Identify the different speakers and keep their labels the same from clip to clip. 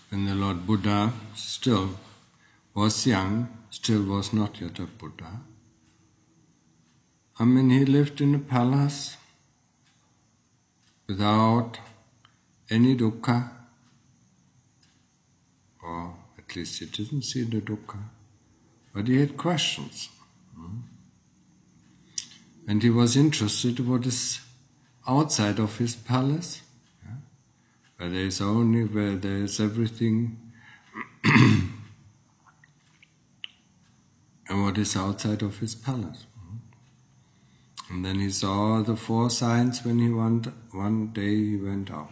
Speaker 1: When the Lord Buddha still was young, still was not yet a Buddha, he lived in a palace without any dukkha, or at least he didn't see the dukkha, but he had questions. And he was interested in what is outside of his palace, where there is everything, and what is outside of his palace. And then he saw the 4 signs when one day he went out.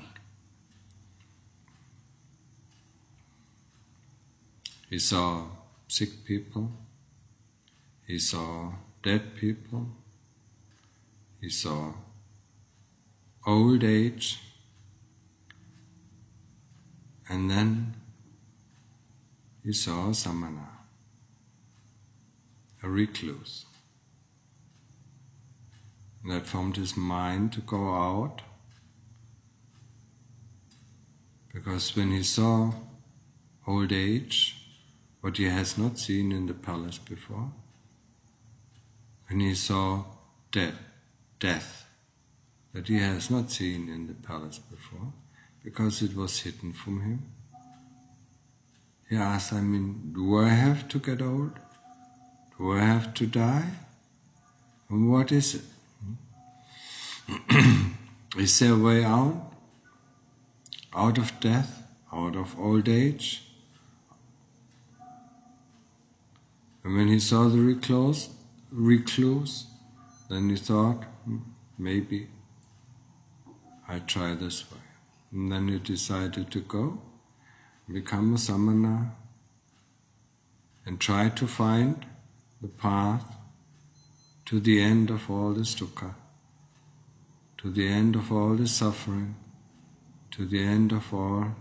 Speaker 1: He saw sick people, he saw dead people, he saw old age, and then he saw a samana, a recluse. And that formed his mind to go out, because when he saw old age, what he has not seen in the palace before, when he saw death, that he has not seen in the palace before, because it was hidden from him. He asked, do I have to get old? Do I have to die? And what is it? Is there a way out? Out of death? Out of old age? And when he saw the recluse, then he thought, maybe I try this way. And then he decided to go, become a samana, and try to find the path to the end of all this dukkha, to the end of all this suffering, to the end of all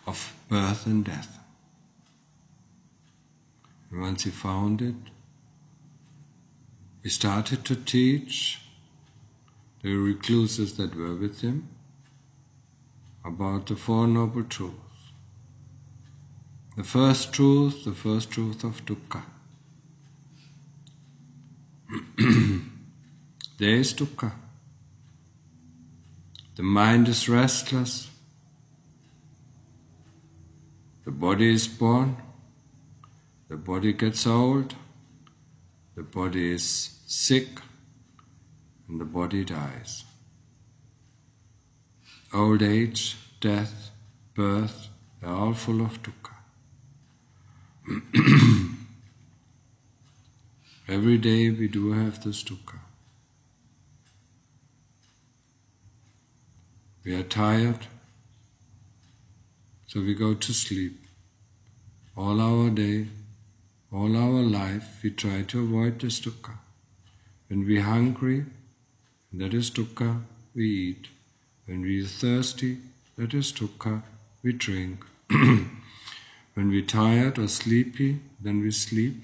Speaker 1: of birth and death. And once he found it, he started to teach the recluses that were with him about the 4 Noble Truths. The first truth of dukkha. There is dukkha. The mind is restless. The body is born. The body gets old. The body is sick. And the body dies. Old age, death, birth, they are all full of dukkha. Every day we do have this dukkha. We are tired, so we go to sleep. All our day, all our life, we try to avoid this dukkha. When we are hungry, that is dukkha, we eat. When we are thirsty, that is dukkha, we drink. When we are tired or sleepy, then we sleep.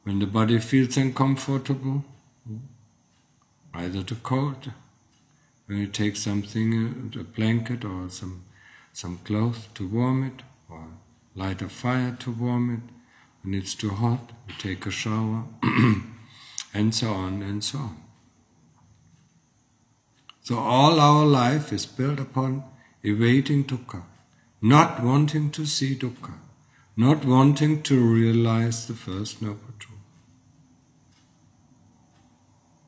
Speaker 1: When the body feels uncomfortable, either too cold, when you take something, a blanket or some some clothes to warm it, or light a fire to warm it. When it's too hot, we take a shower, and so on and so on. So all our life is built upon evading dukkha, not wanting to see dukkha, not wanting to realize the First Noble Truth.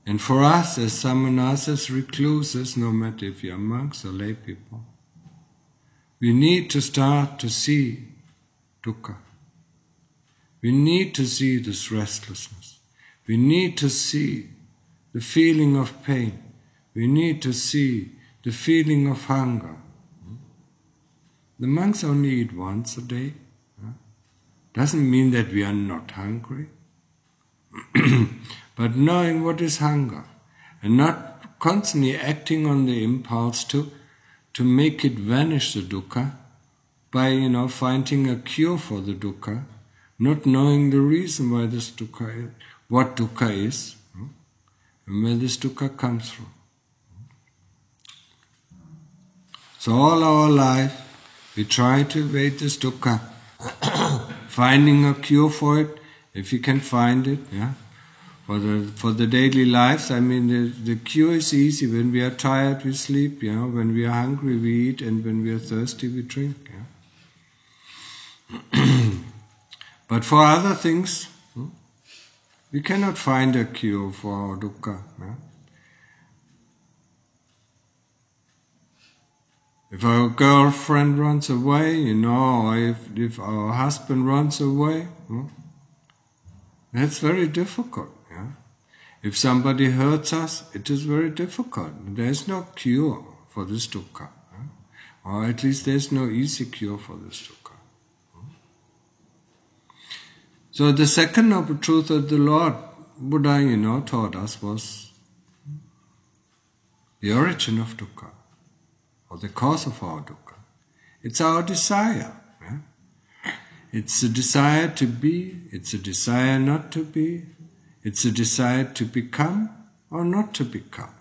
Speaker 1: And for us as samanas, as recluses, no matter if you are monks or lay people, we need to start to see dukkha. We need to see this restlessness. We need to see the feeling of pain. We need to see the feeling of hunger. The monks only eat once a day. Doesn't mean that we are not hungry. But knowing what is hunger and not constantly acting on the impulse to make it vanish, the dukkha, by finding a cure for the dukkha, not knowing the reason why this dukkha is, what dukkha is, and where this dukkha comes from. So all our life we try to evade this dukkha, finding a cure for it, if you can find it, For the daily lives, the cure is easy. When we are tired, we sleep. When we are hungry, we eat, and when we are thirsty, we drink. But for other things, we cannot find a cure for our dukkha. If our girlfriend runs away, or if our husband runs away, that's very difficult. If somebody hurts us, it is very difficult. There is no cure for this dukkha. Or at least there is no easy cure for this dukkha. So the second noble truth that the Lord Buddha, taught us was the origin of dukkha, or the cause of our dukkha. It's our desire. It's a desire to be, it's a desire not to be, it's a desire to become or not to become.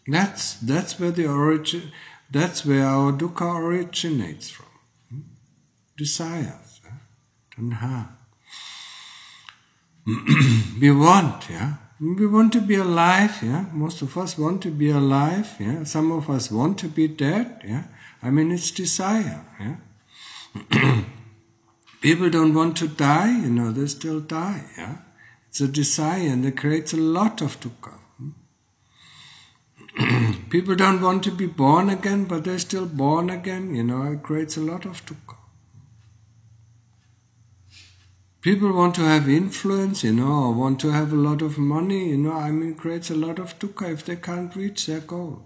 Speaker 1: That's where the origin. That's where our dukkha originates from. Desires, tanha. We want, We want to be alive, Most of us want to be alive, Some of us want to be dead, It's desire, People don't want to die, they still die, It's a desire, and it creates a lot of dukkha. People don't want to be born again, but they're still born again, it creates a lot of dukkha. People want to have influence, or want to have a lot of money, it creates a lot of dukkha if they can't reach their goal,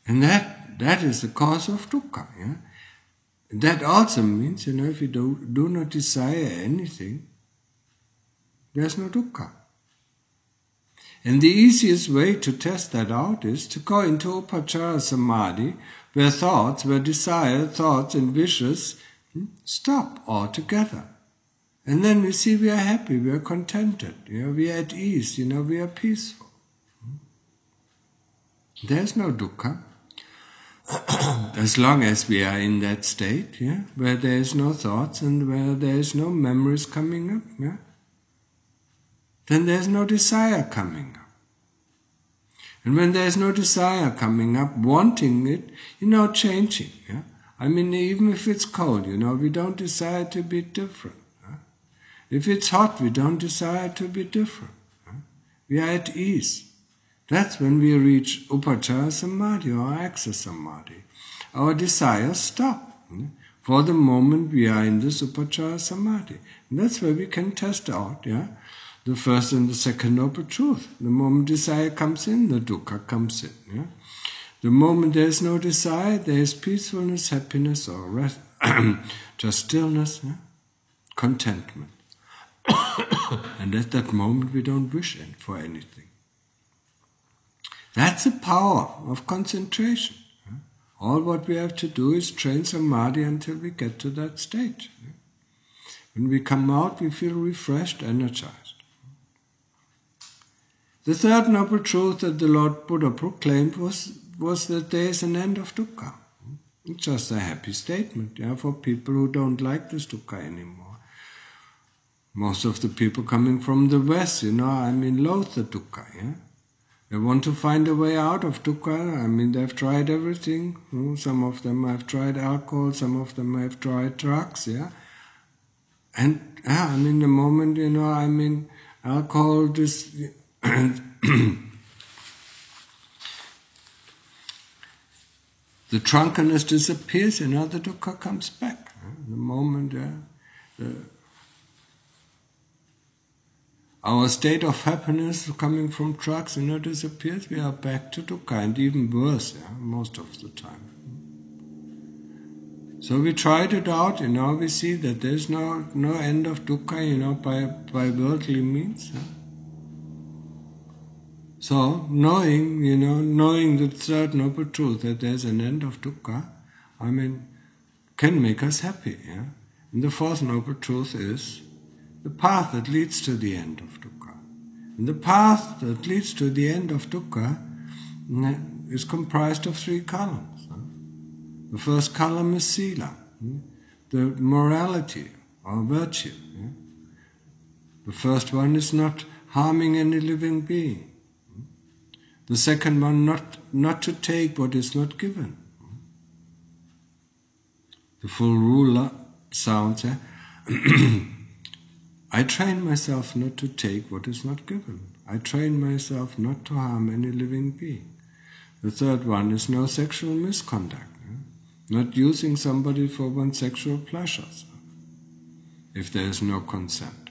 Speaker 1: And that is the cause of dukkha, That also means, if you do not desire anything, there's no dukkha. And the easiest way to test that out is to go into Upachara Samadhi, where desire, thoughts and wishes stop altogether. And then we see we are happy, we are contented, we are at ease, we are peaceful. There's no dukkha. As long as we are in that state, where there is no thoughts and where there is no memories coming up, then there is no desire coming up. And when there is no desire coming up, wanting it, changing. Even if it's cold, we don't desire to be different. If it's hot, we don't desire to be different. We are at ease. That's when we reach Upachara Samadhi or Access Samadhi. Our desires stop. For the moment we are in this Upachara Samadhi. And that's where we can test out, the first and the second noble truth. The moment desire comes in, the dukkha comes in. The moment there is no desire, there is peacefulness, happiness, or rest, just stillness, contentment. And at that moment we don't wish for anything. That's the power of concentration. All what we have to do is train samadhi until we get to that state. When we come out, we feel refreshed, energized. The third noble truth that the Lord Buddha proclaimed was was that there is an end of dukkha. It's just a happy statement, for people who don't like this dukkha anymore. Most of the people coming from the West, loathe the dukkha, They want to find a way out of dukkha. They've tried everything. Some of them have tried alcohol, some of them have tried drugs, And, the moment, alcohol, the drunkenness disappears, the dukkha comes back. The moment, our state of happiness coming from drugs, disappears, we are back to dukkha, and even worse, most of the time. So we tried it out, we see that there's no end of dukkha, by worldly means. So knowing the third noble truth, that there's an end of dukkha, can make us happy. And the fourth noble truth is the path that leads to the end of dukkha. And the path that leads to the end of dukkha is comprised of 3 columns. The first column is sila, the morality or virtue. The first one is not harming any living being. The second one, not to take what is not given. The full rule sounds, I train myself not to take what is not given. I train myself not to harm any living being. The third one is no sexual misconduct. Not using somebody for one's sexual pleasures, if there is no consent.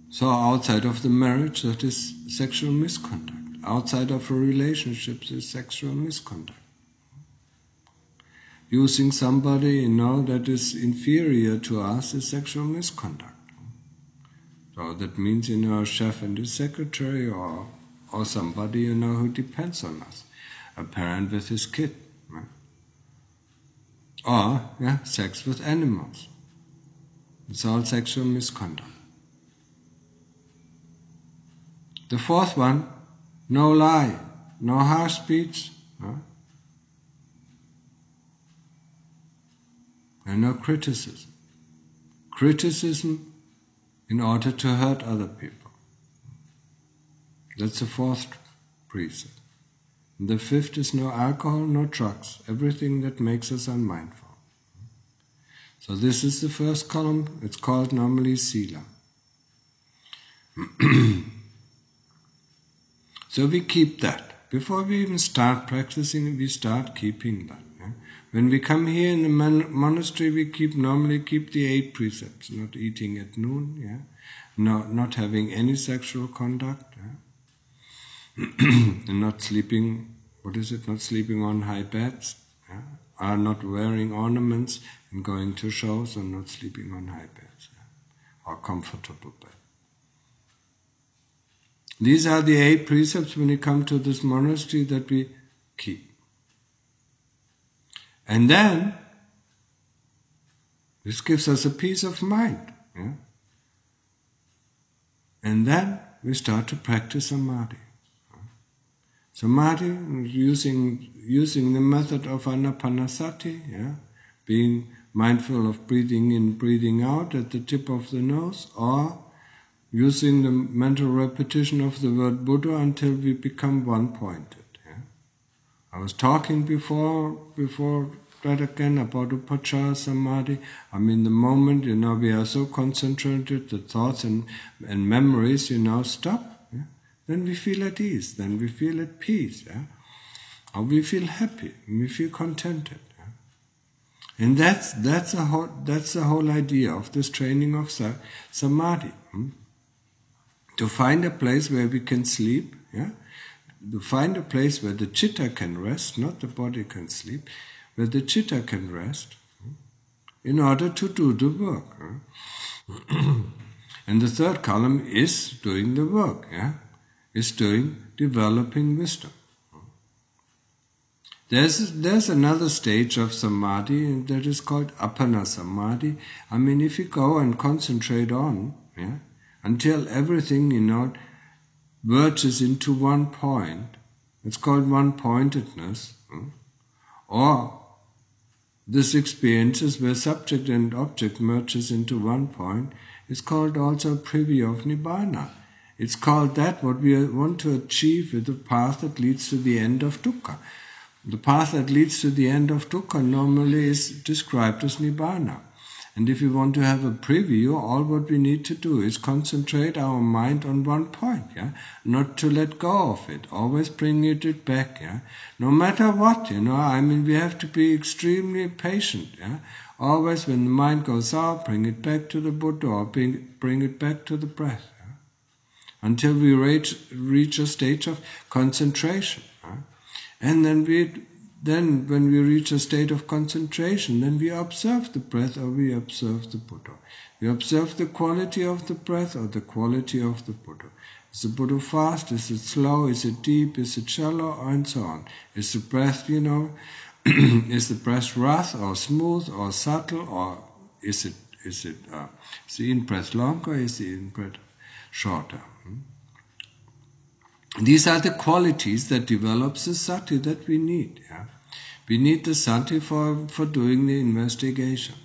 Speaker 1: So outside of the marriage, that is sexual misconduct. Outside of a relationship is sexual misconduct. Using somebody, that is inferior to us is sexual misconduct. So that means, a chef and his secretary or somebody, who depends on us. A parent with his kid. Or, sex with animals. It's all sexual misconduct. The fourth one, no lie, no harsh speech, and no criticism. Criticism in order to hurt other people. That's the fourth precept. And the fifth is no alcohol, no drugs, everything that makes us unmindful. So this is the first column. It's called normally sila. So we keep that. Before we even start practicing, we start keeping that. When we come here in the monastery, we normally keep the 8 precepts: not eating at noon, not having any sexual conduct, and not sleeping. Not sleeping on high beds, are not wearing ornaments and going to shows, and not sleeping on high beds, or comfortable bed. These are the 8 precepts when you come to this monastery that we keep. And then, this gives us a peace of mind. And then we start to practice samadhi. Samadhi, using the method of anapanasati, being mindful of breathing in, breathing out at the tip of the nose, or using the mental repetition of the word Buddha until we become one-pointed. I was talking before that again about Upachara Samadhi. The moment, we are so concentrated, the thoughts and memories, stop. Then we feel at ease, then we feel at peace, or we feel happy, we feel contented. And that's the whole idea of this training of samadhi. To find a place where we can sleep, to find a place where the chitta can rest, not the body can sleep, where the chitta can rest, in order to do the work. And the third column is doing the work, is developing wisdom. There's another stage of samadhi that is called appana samadhi. If you go and concentrate on, until everything, verges into one point. It's called one-pointedness. Or this experiences where subject and object merges into one point is called also privy of Nibbana. It's called that what we want to achieve with the path that leads to the end of dukkha. The path that leads to the end of dukkha normally is described as Nibbana. And if we want to have a preview, all what we need to do is concentrate our mind on one point, not to let go of it, always bring it back, no matter what, we have to be extremely patient, always when the mind goes out, bring it back to the Buddha or bring it back to the breath, until we reach a state of concentration. And then when we reach a state of concentration, then we observe the breath or we observe the Buddha. We observe the quality of the breath or the quality of the Buddha. Is the Buddha fast? Is it slow? Is it deep? Is it shallow? And so on. Is the breath, is the breath rough or smooth or subtle, or is the in-breath longer? Is the in-breath shorter? These are the qualities that develops the sati that we need. We need the sati for doing the investigation.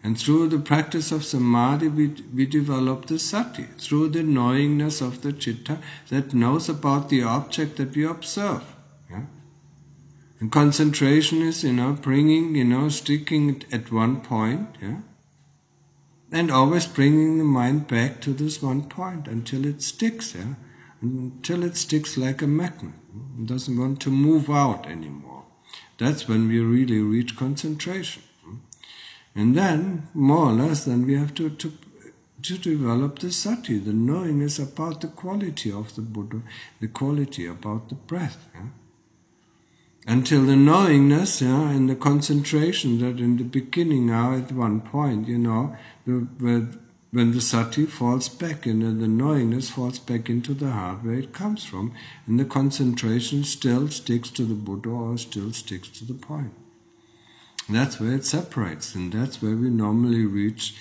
Speaker 1: And through the practice of samadhi, we develop the sati, through the knowingness of the citta that knows about the object that we observe. And concentration is, bringing, sticking at one point, and always bringing the mind back to this one point until it sticks, until it sticks like a magnet. It doesn't want to move out anymore. That's when we really reach concentration. And then, more or less, then we have to develop the sati, the knowingness about the quality of the Buddha, the quality about the breath. Until the knowingness and the concentration that in the beginning are at one point, when the sati falls back and the knowingness falls back into the heart where it comes from, and the concentration still sticks to the Buddha or still sticks to the point. That's where it separates, and that's where we normally reach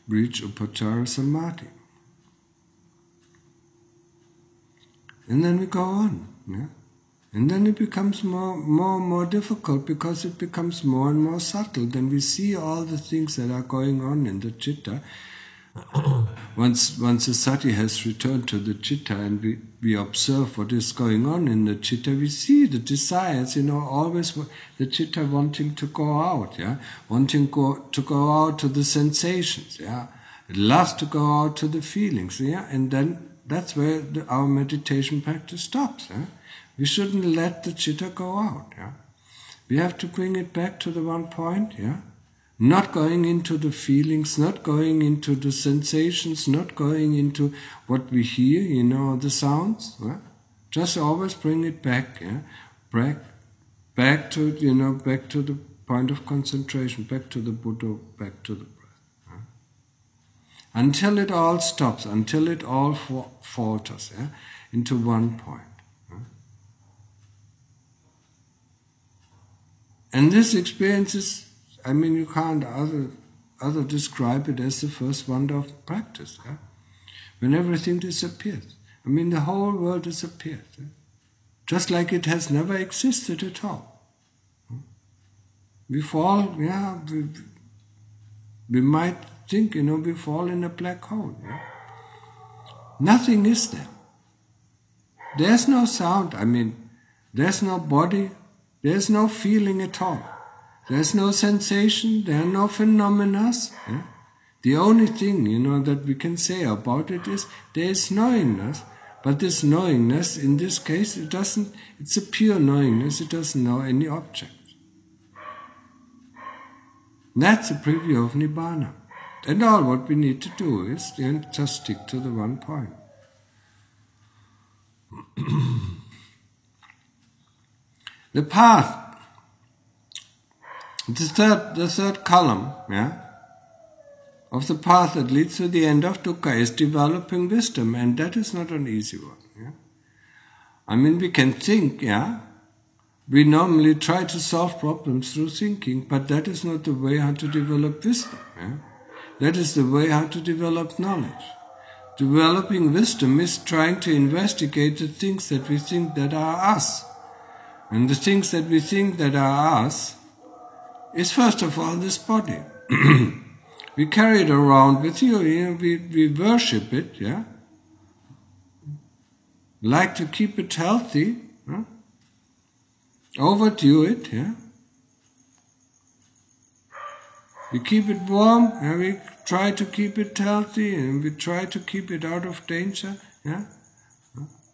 Speaker 1: Upacara Samadhi. And then we go on, and then it becomes more difficult because it becomes more and more subtle. Then we see all the things that are going on in the citta. Once the sati has returned to the citta and we observe what is going on in the citta, we see the desires, always the citta wanting to go out, wanting to go out to the sensations, It loves to go out to the feelings, and then that's where our meditation practice stops, We shouldn't let the citta go out, We have to bring it back to the one point, Not going into the feelings, not going into the sensations, not going into what we hear, the sounds. Just always bring it back, back to the point of concentration, back to the Buddha, back to the breath. Until it all stops, until it all falters into one point. And this experience is, you can't other describe it as the first wonder of practice. When everything disappears. The whole world disappears. Just like it has never existed at all. We fall, we might think, we fall in a black hole. Nothing is there. There's no sound, there's no body, there's no feeling at all. There's no sensation, there are no phenomena. The only thing, that we can say about it is there is knowingness, but this knowingness, in this case, it's a pure knowingness, it doesn't know any object. That's a preview of Nibbana. And all what we need to do is just stick to the one point. The path. The third column, of the path that leads to the end of dukkha is developing wisdom, and that is not an easy one. We can think, We normally try to solve problems through thinking, but that is not the way how to develop wisdom. That is the way how to develop knowledge. Developing wisdom is trying to investigate the things that we think that are us. And the things that we think that are us is first of all this body. We carry it around with you, we worship it, yeah? Like to keep it healthy, huh? Overdo it, yeah? We keep it warm, and we try to keep it healthy, and we try to keep it out of danger, yeah?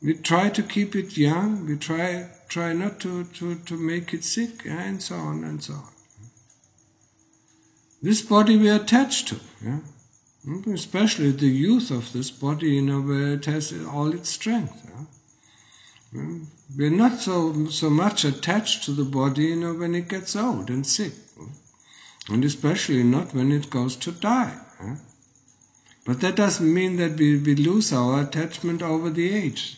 Speaker 1: We try to keep it young, we try not to make it sick, yeah? And so on and so on. This body we are attached to, yeah? Especially the youth of this body, where it has all its strength. Yeah? We're not so much attached to the body, when it gets old and sick. And especially not when it goes to die. Yeah? But that doesn't mean that we lose our attachment over the age.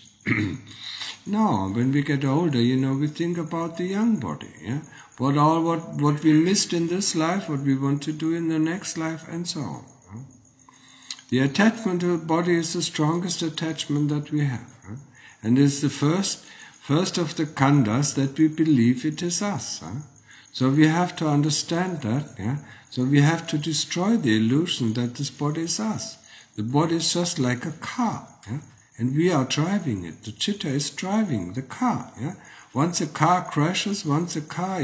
Speaker 1: No, when we get older, we think about the young body. Yeah? What we missed in this life, what we want to do in the next life, and so on. Yeah? The attachment to the body is the strongest attachment that we have. Yeah? And it's the first of the khandhas that we believe it is us. Yeah? So we have to understand that, yeah? So we have to destroy the illusion that this body is us. The body is just like a car, yeah? And we are driving it. The chitta is driving the car, yeah? Once a car crashes, once a car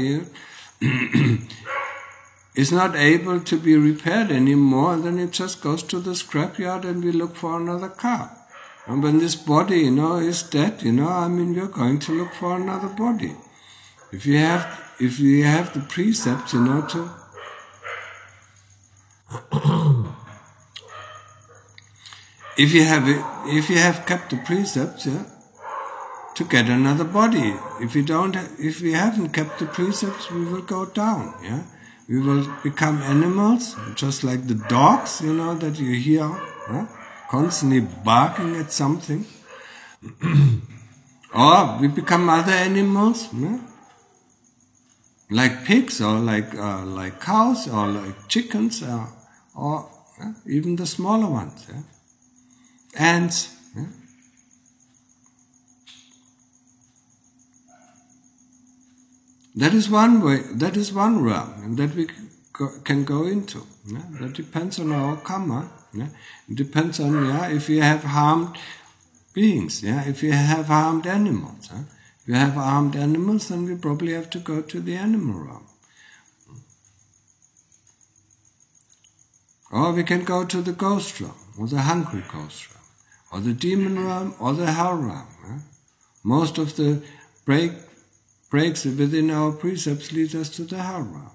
Speaker 1: is not able to be repaired anymore, then it just goes to the scrapyard and we look for another car. And when this body, is dead, we're going to look for another body. If we have the precepts, if you have kept the precepts, yeah, to get another body. If we haven't kept the precepts, we will go down, yeah. We will become animals, just like the dogs, that you hear, yeah? Constantly barking at something. Or we become other animals, yeah? Like pigs, or like cows, or like chickens, or even the smaller ones, yeah? Ants. Yeah? That is one way. That is one realm that we can go into. Yeah? That depends on our karma. Yeah? It depends on if you have harmed beings. Yeah? If you have harmed animals. Yeah? If you have harmed animals, then we probably have to go to the animal realm. Or we can go to the ghost realm, or the hungry ghost realm, or the demon realm, or the hell realm. Yeah? Most of the breaks within our precepts lead us to the hell realm.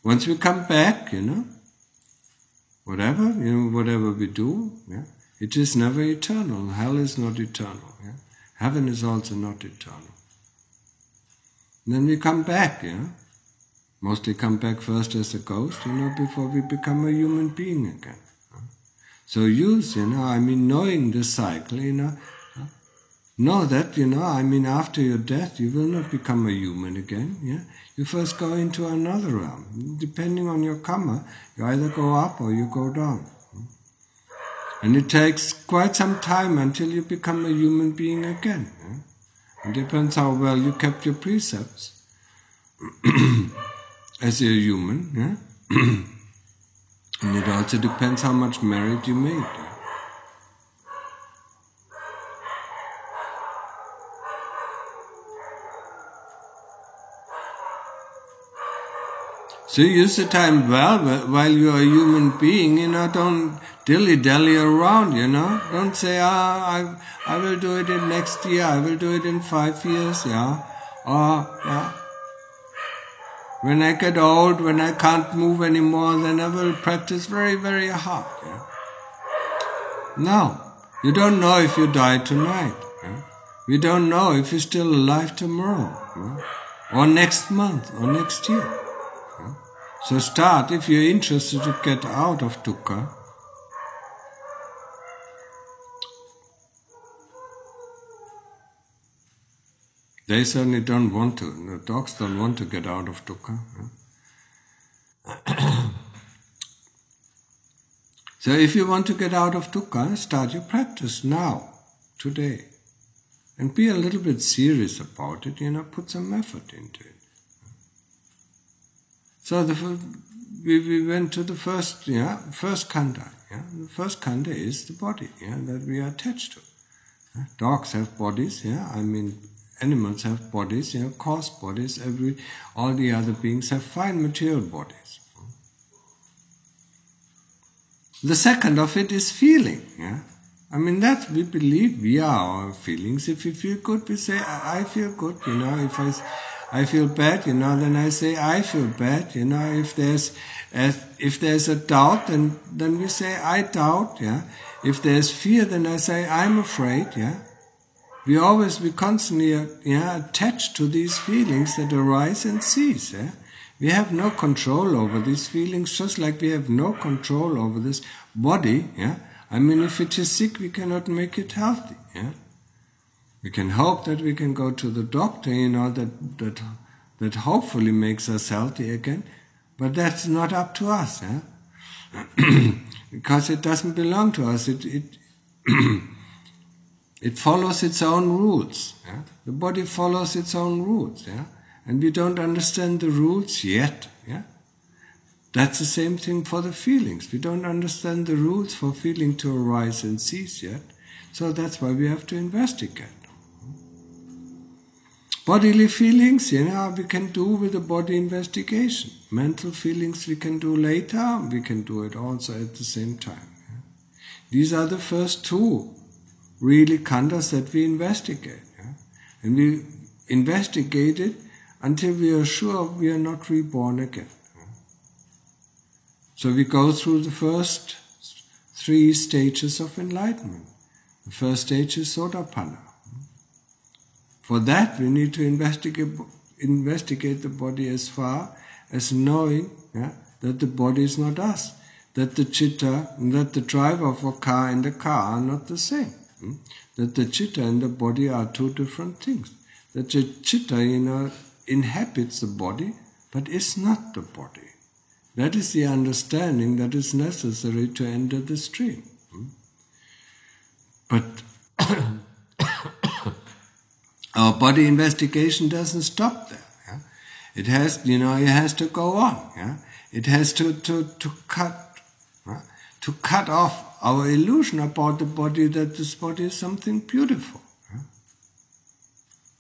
Speaker 1: Once we come back, whatever we do, yeah, it is never eternal. Hell is not eternal. Yeah? Heaven is also not eternal. And then we come back, yeah. Mostly come back first as a ghost, before we become a human being again. So use, knowing the cycle, know that, after your death, you will not become a human again, yeah. You first go into another realm. Depending on your karma, you either go up or you go down. And it takes quite some time until you become a human being again. Yeah? It depends how well you kept your precepts. As a human, yeah? And it also depends how much merit you made. Yeah? So use the time well while you are a human being, don't dilly-dally around, Don't say, I will do it in next year, I will do it in 5 years, yeah? Or, yeah. When I get old, when I can't move anymore, then I will practice very, very hard. Yeah? No, you don't know if you die tonight. Yeah? We don't know if you're still alive tomorrow, yeah? Or next month, or next year. Yeah? So start, if you're interested to get out of dukkha, they certainly don't want to. The dogs don't want to get out of dukkha. Yeah? So if you want to get out of dukkha, start your practice now, today. And be a little bit serious about it, put some effort into it. So we went to the first khandha. The first khandha is the body that we are attached to. Dogs have bodies, animals have bodies, coarse bodies, all the other beings have fine material bodies. The second of it is feeling, that we believe we are our feelings. If we feel good, we say, I feel good, if I feel bad, then I say, I feel bad, if there's a doubt, then we say, I doubt, If there's fear, then I say, I'm afraid, We constantly attached to these feelings that arise and cease, We have no control over these feelings, just like we have no control over this body, if it is sick, we cannot make it healthy, We can hope that we can go to the doctor, that hopefully makes us healthy again, but that's not up to us, Because it doesn't belong to us. It follows its own rules. The body follows its own rules, and we don't understand the rules yet. That's the same thing for the feelings. We don't understand the rules for feeling to arise and cease yet. So that's why we have to investigate. Bodily feelings, we can do with the body investigation. Mental feelings we can do later, we can do it also at the same time. These are the first two really khandhas that we investigate. And we investigate it until we are sure we are not reborn again. So we go through the first 3 stages of enlightenment. The first stage is Sotapanna. For that, we need to investigate the body as far as knowing that the body is not us, that the chitta, that the driver of a car and the car are not the same, that the chitta and the body are 2 different things, that the chitta, inhabits the body, but is not the body. That is the understanding that is necessary to enter the stream. But our body investigation doesn't stop there. It has, it has to go on. It has to cut off our illusion about the body, that this body is something beautiful.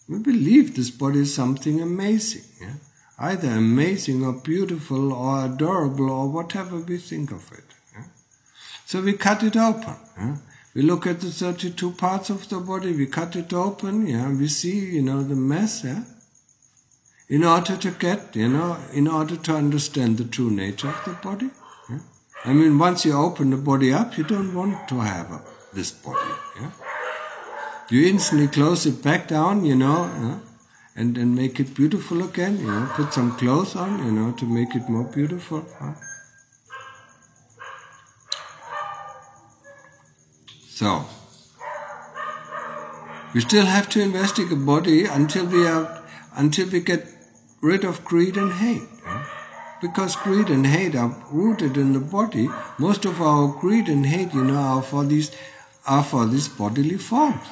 Speaker 1: We believe this body is something amazing. Either amazing or beautiful or adorable or whatever we think of it. So we cut it open. We look at the 32 parts of the body, we cut it open, we see, the mess, in order to get, in order to understand the true nature of the body. Once you open the body up, you don't want to have this body. You instantly close it back down, and then make it beautiful again, put some clothes on, to make it more beautiful. So, we still have to investigate the body until we get rid of greed and hate. Because greed and hate are rooted in the body. Most of our greed and hate, are for these bodily forms.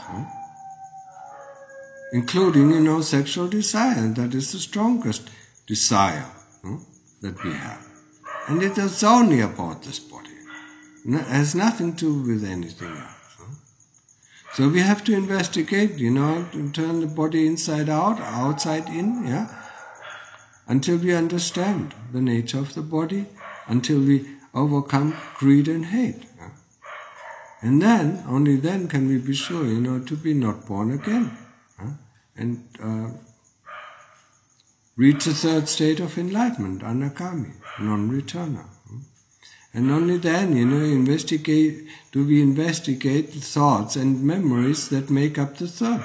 Speaker 1: Including, sexual desire. That is the strongest desire that we have. And it is only about this body. It has nothing to do with anything else. So we have to investigate, to turn the body inside out, outside in, until we understand the nature of the body, until we overcome greed and hate. And then, only then can we be sure, to be not born again. And reach the 3rd state of enlightenment, anagami, non-returner. And only then, do we investigate the thoughts and memories that make up the 3rd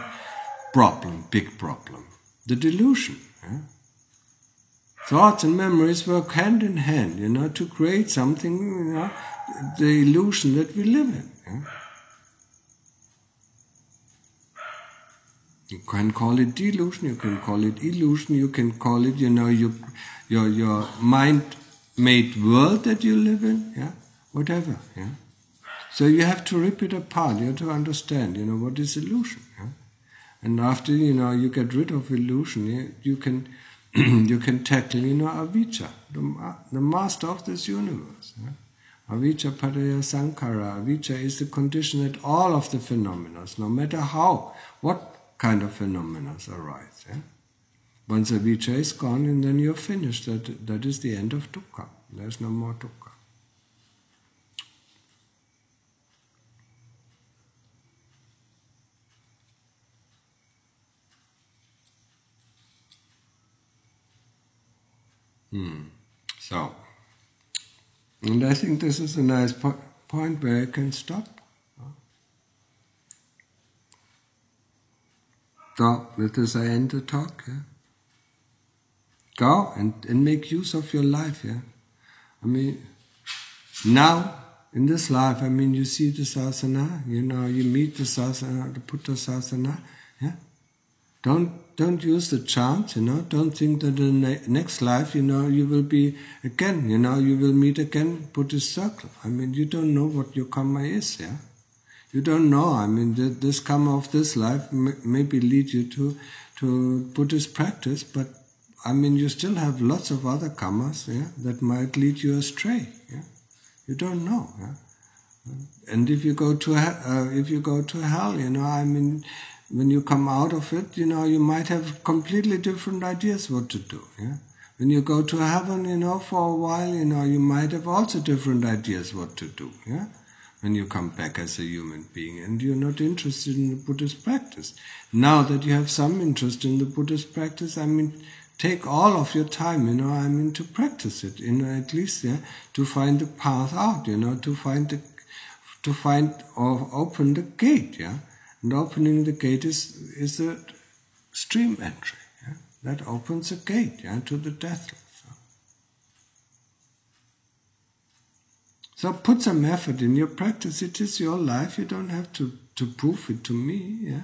Speaker 1: problem, big problem, the delusion. Thoughts and memories work hand in hand, to create something, the illusion that we live in. You can call it delusion, you can call it illusion, you can call it, your mind-made world that you live in, whatever. Yeah. So you have to rip it apart. You have to understand, what is illusion. Yeah? And after you get rid of illusion, yeah, you can you can tackle avijja, the master of this universe. Yeah? Avijja padaya sankhara. Avijja is the condition that all of the phenomena, no matter what kind of phenomena arise. Yeah? Once avijja is gone, and then you're finished. That is the end of dukkha. There's no more dukkha. So, and I think this is a nice point where I can stop. So, with this I end the talk. Yeah? Go and make use of your life. Yeah? I mean, now, in this life, you see the sasana, you meet the sasana, the Buddha sasana. Yeah? Don't use the chance, Don't think that in the next life, you will be again, you will meet again Buddhist circle. You don't know what your karma is, yeah? You don't know. This karma of this life maybe lead you to Buddhist practice, but you still have lots of other karmas, yeah, that might lead you astray. Yeah? You don't know. Yeah? And if you go to hell, when you come out of it, you might have completely different ideas what to do. Yeah? When you go to heaven, for a while, you might have also different ideas what to do. Yeah? When you come back as a human being and you're not interested in the Buddhist practice. Now that you have some interest in the Buddhist practice, take all of your time, to practice it, at least, yeah, to find the path out, to find or open the gate, yeah. And opening the gate is a stream entry. Yeah? That opens a gate, yeah, to the deathless. So put some effort in your practice. It is your life. You don't have to prove it to me. Yeah?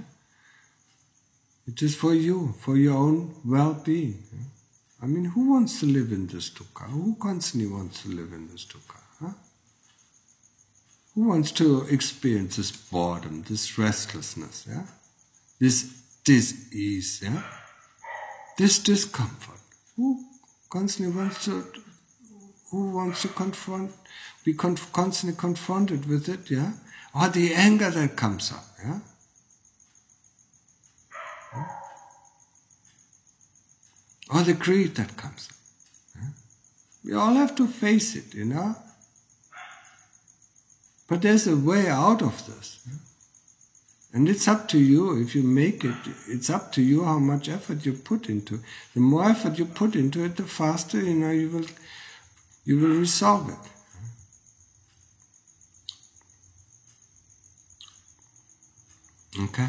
Speaker 1: It is for you, for your own well-being. Yeah? Who wants to live in this dukkha? Who constantly wants to live in this dukkha? Huh? Who wants to experience this boredom, this restlessness, yeah? This dis-ease, yeah? This discomfort? Who constantly wants to be constantly confronted with it, yeah? Or the anger that comes up, yeah? Or the greed that comes up. Yeah? We all have to face it, But there's a way out of this. Yeah? And it's up to you if you make it. It's up to you how much effort you put into it. The more effort you put into it, the faster you will resolve it. Okay.